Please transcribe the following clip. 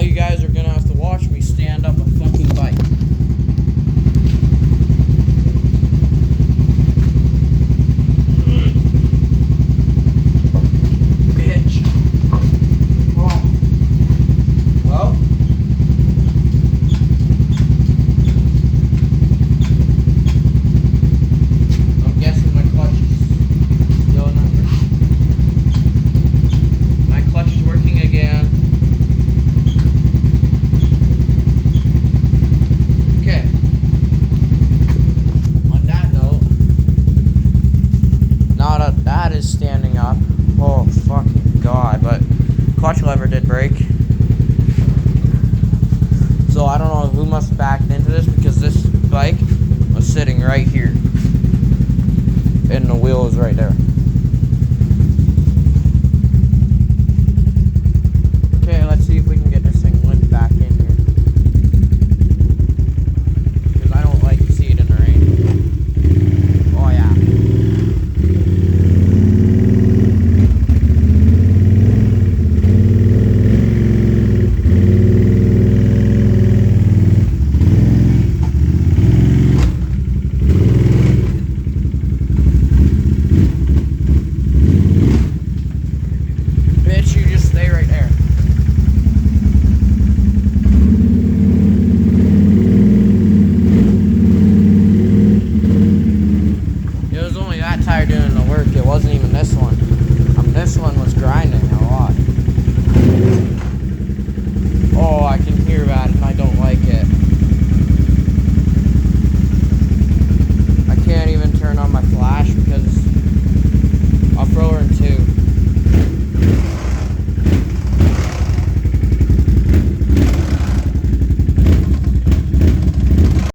you guys are gonna have to watch me stand up a fucking bike. Bitch. Oh. Well. I'm guessing my clutch is still not working. My clutch is working again. Okay. On that note, now that that is standing up, oh fucking god, but clutch lever did break. So I don't know who must have backed into this because this bike was sitting right here. And the wheel is right there.